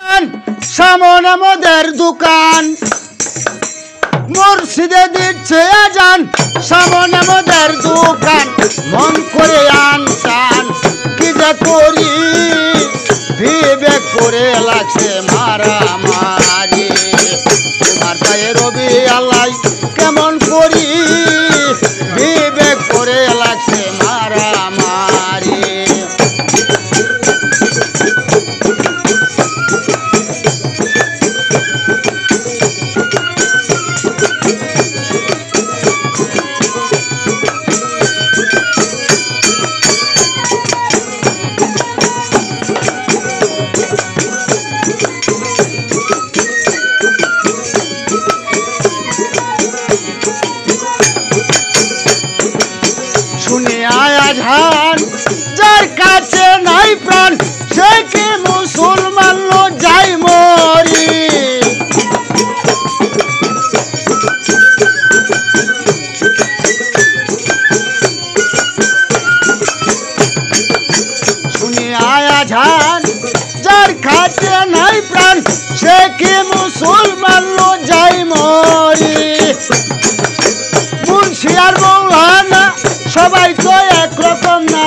সামনে মোদের দোকান মুর্শিদে দিচ্ছে আজান সামনে মোদের দোকান মন করে আনটান কি যে করি বিবেক করে লাগছে মারামারি তোমার পায়ে রবি আল্লাহ কেমন করি বিবেক করে লাগছে মারামারি আজান যার কাছে নাই প্রাণ সে কি মুসলমান যাই মরি শুনি আজান যার কাছে নাই প্রাণ সে কি মুসলমান যাই মরি মুন্সি আর মৌলানা সবাই তো একরকম না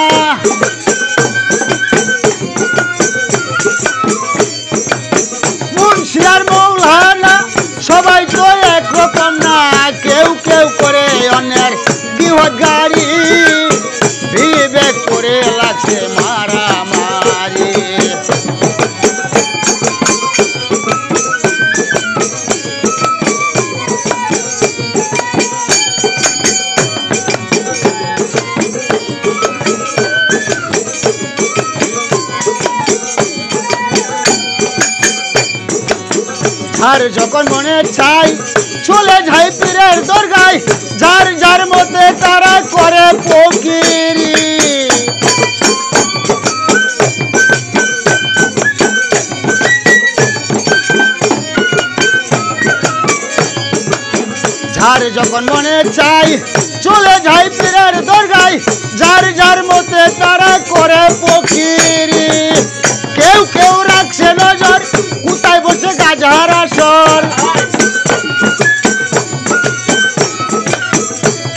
মুন্সি আর মৌলানা সবাই তো একরকম না কেউ কেউ করে অন্যের বৃহৎ গাড়ি বিবেক করে লাগছে মারামারি আর যখন মনে চাই চলে যাই পীরের দরগায় যার যার মতে তারা করে ফকিরি যার যখন মনে চাই চলে যাই পীরের দরগায় যার যার মতে তারা করে ফকিরি কেউ কেউ রাখছে নজর কোথায় বসে গাজার আসর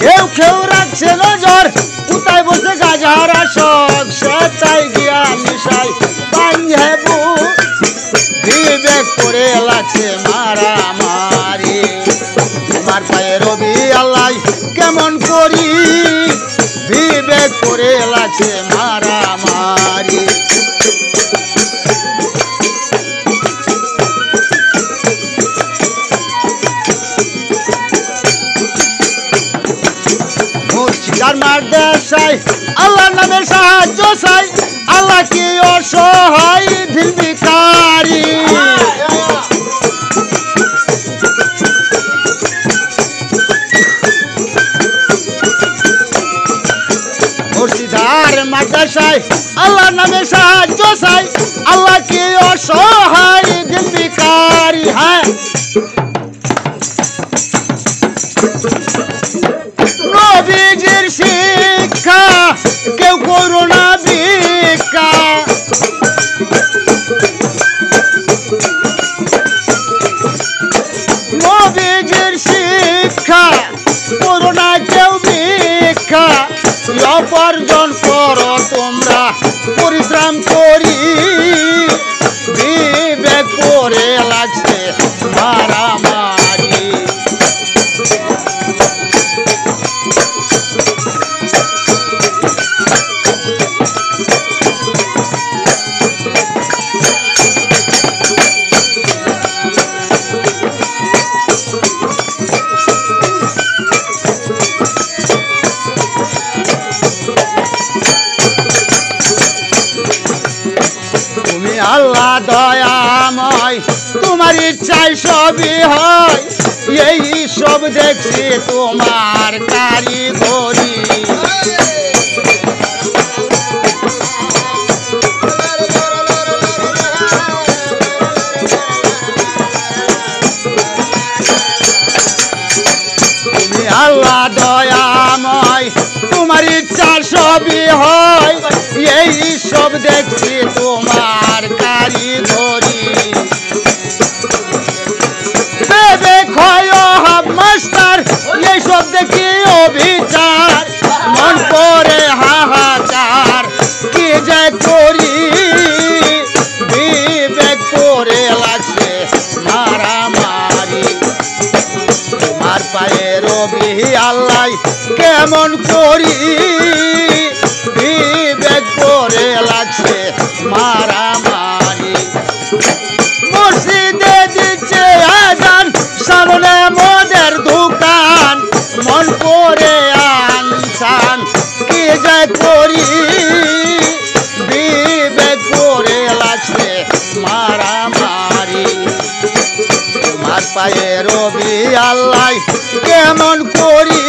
কেউ কেউ রাখছে নজর কোথায় বসে গাজার আসর সেটাই গিয়া নিশাই বান্ধেবু বিবেক করে লাগছে মারামারি তোমার পায়ে রবি আল্লাহ কেমন করি বিবেক করে লাগছে মারামারি মারদেশাই আল্লাহর নামে সাহায্য চাই আল্লাহ কি অসহায় দিল ভিখারি মুর্শিদার মারদেশাই আল্লাহর নামে সাহায্য চাই আল্লাহ কি অসহায় দিল ভিখারি হ্যাঁ নবীজির শিক্ষা কেউ করো না ভিক্ষা নবীজির শিক্ষা করো না কেউ ভিক্ষা উপার্জন করো তোমরা পরিশ্রম করি বিবেক করে লাগছে মারামারি আল্লাহ দয়াময় তোমার ইচ্ছায় সবই হয় এই সব দেখছি তোমার কারিগরি তুমি আল্লাহ দয়াময় তোমার ইচ্ছা সবই হয় এই সব দেখছি তোমার কারিগরি কেমন করি বিবেক করে লাগছে মারামারি মসজিদে দিচ্ছে আজান সামনে মদের দোকান মন করে আনসান কি যে করি বিবেক করে লাগছে মারামারি তোমার পায়ে রবি আল্লাহ কেমন করি